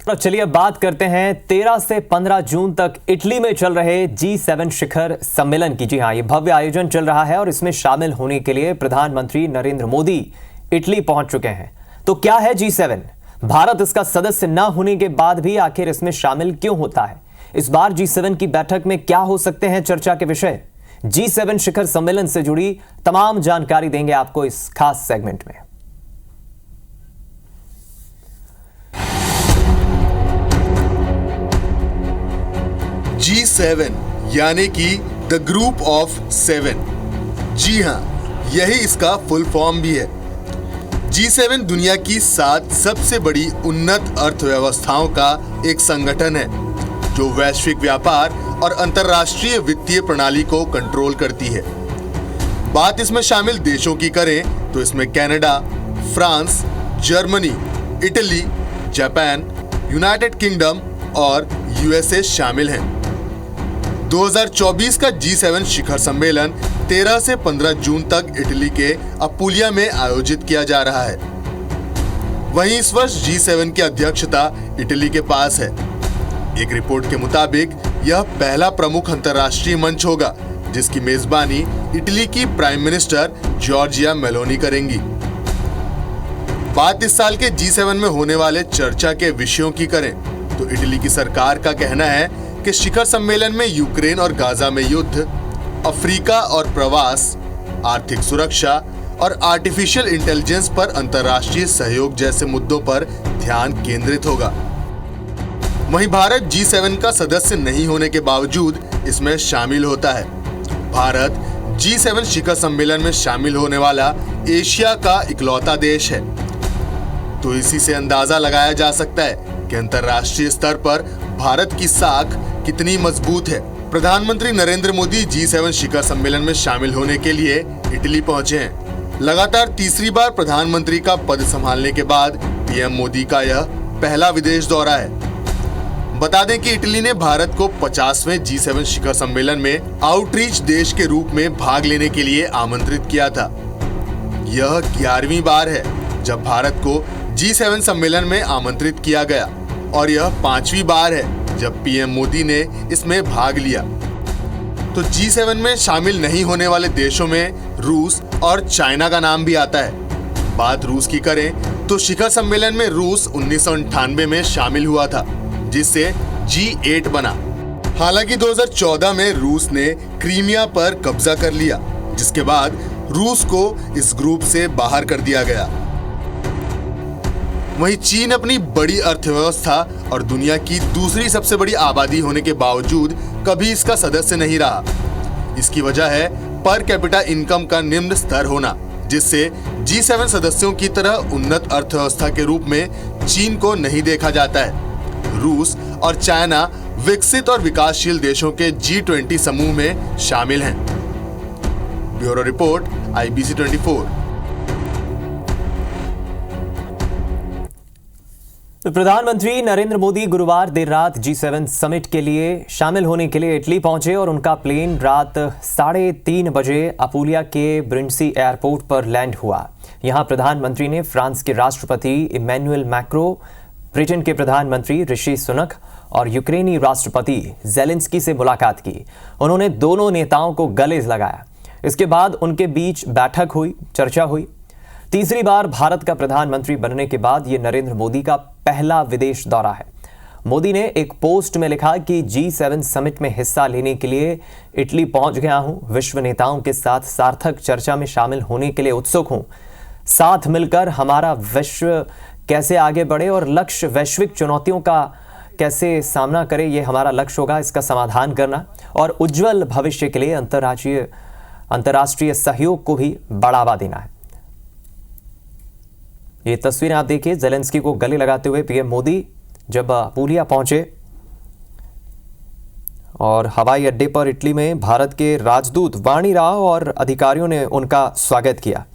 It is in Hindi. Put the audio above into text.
तो चलिए बात करते हैं 13 से 15 जून तक इटली में चल रहे G7 शिखर सम्मेलन की। जी हाँ, ये भव्य आयोजन चल रहा है और इसमें शामिल होने के लिए प्रधानमंत्री नरेंद्र मोदी इटली पहुंच चुके हैं। तो क्या है G7? भारत इसका सदस्य न होने के बाद भी आखिर इसमें शामिल क्यों होता है? इस बार G7 की बैठक में क्या हो सकते हैं चर्चा के विषय? G7 शिखर सम्मेलन से जुड़ी तमाम जानकारी देंगे आपको इस खास सेगमेंट में। G7 यानी कि द ग्रुप ऑफ 7। जी हाँ, यही इसका फुल फॉर्म भी है। G7 दुनिया की 7 सबसे बड़ी उन्नत अर्थव्यवस्थाओं का एक संगठन है जो वैश्विक व्यापार और अंतर्राष्ट्रीय वित्तीय प्रणाली को कंट्रोल करती है। बात इसमें शामिल देशों की करें तो इसमें Canada, France, Germany, Italy, Japan, United kingdom और यूएसए शामिल हैं। 2024 का G7 शिखर सम्मेलन 13 से 15 जून तक इटली के अपुलिया में आयोजित किया जा रहा है। वहीं इस वर्ष G7 की अध्यक्षता इटली के पास है। एक रिपोर्ट के मुताबिक यह पहला प्रमुख अंतर्राष्ट्रीय मंच होगा जिसकी मेजबानी इटली की प्राइम मिनिस्टर जॉर्जिया मेलोनी करेंगी। बात इस साल के G7 में होने वाले चर्चा के विषयों की करें तो इटली की सरकार का कहना है कि शिखर सम्मेलन में यूक्रेन और गाजा में युद्ध, अफ्रीका और प्रवास, आर्थिक सुरक्षा और आर्टिफिशियल इंटेलिजेंस पर अंतर्राष्ट्रीय सहयोग जैसे मुद्दों पर ध्यान केंद्रित होगा। वहीं भारत G7 का सदस्य नहीं होने के बावजूद इसमें शामिल होता है। भारत G7 शिखर सम्मेलन में शामिल होने वाला एशिया का इकलौता देश है। तो इसी से अंदाजा लगाया जा सकता है कि अंतर्राष्ट्रीय स्तर पर भारत की साख कितनी मजबूत है। प्रधानमंत्री नरेंद्र मोदी G7 शिखर सम्मेलन में शामिल होने के लिए इटली पहुंचे हैं। लगातार तीसरी बार प्रधानमंत्री का पद संभालने के बाद पीएम मोदी का यह पहला विदेश दौरा है। बता दें कि इटली ने भारत को 50वें G7 शिखर सम्मेलन में आउटरीच देश के रूप में भाग लेने के लिए आमंत्रित किया था। यह 11वीं बार है जब भारत को G7 सम्मेलन में आमंत्रित किया गया और यह 5वीं बार है जब पीएम मोदी ने इसमें भाग लिया। तो G7 में शामिल नहीं होने वाले देशों में रूस और चाइना का नाम भी आता है। बात रूस की करें तो शिखर सम्मेलन में रूस 1998 में शामिल हुआ था जिससे G8 बना। हालांकि 2014 में रूस ने क्रीमिया पर कब्जा कर लिया जिसके बाद रूस को इस ग्रुप से बाहर कर दिया गया। वहीं चीन अपनी बड़ी अर्थव्यवस्था और दुनिया की दूसरी सबसे बड़ी आबादी होने के बावजूद कभी इसका सदस्य नहीं रहा। इसकी वजह है पर कैपिटा इनकम का निम्न स्तर होना, जिससे G7 सदस्यों की तरह उन्नत अर्थव्यवस्था के रूप में चीन को नहीं देखा जाता है। रूस और चाइना विकसित और विकासशील देशों के G20 समूह में शामिल हैं। Bureau report IBC 24। तो प्रधानमंत्री नरेंद्र मोदी गुरुवार देर रात G7 समिट के लिए शामिल होने के लिए इटली पहुंचे और उनका प्लेन रात 3:30 बजे अपुलिया के ब्रिंडसी एयरपोर्ट पर लैंड हुआ। यहां प्रधानमंत्री ने फ्रांस के राष्ट्रपति इमैनुअल मैक्रों, ब्रिटेन के प्रधानमंत्री ऋषि सुनक और यूक्रेनी राष्ट्रपति ज़ेलेंस्की से मुलाकात की। उन्होंने दोनों नेताओं को गले लगाया। इसके बाद उनके बीच बैठक हुई, चर्चा हुई। तीसरी बार भारत का प्रधानमंत्री बनने के बाद यह नरेंद्र मोदी का पहला विदेश दौरा है। मोदी ने एक पोस्ट में लिखा कि G7 समिट में हिस्सा लेने के लिए इटली पहुंच गया हूं। विश्व नेताओं के साथ सार्थक चर्चा में शामिल होने के लिए उत्सुक हूं। साथ मिलकर हमारा विश्व कैसे आगे बढ़े और लक्ष्य वैश्विक चुनौतियों का कैसे सामना करे, ये हमारा लक्ष्य होगा। इसका समाधान करना और उज्जवल भविष्य के लिए अंतर्राष्ट्रीय सहयोग को भी बढ़ावा देना है। ये तस्वीरें आप देखिए, ज़ेलेंस्की को गले लगाते हुए पीएम मोदी जब अपुलिया पहुंचे और हवाई अड्डे पर इटली में भारत के राजदूत वाणी राव और अधिकारियों ने उनका स्वागत किया।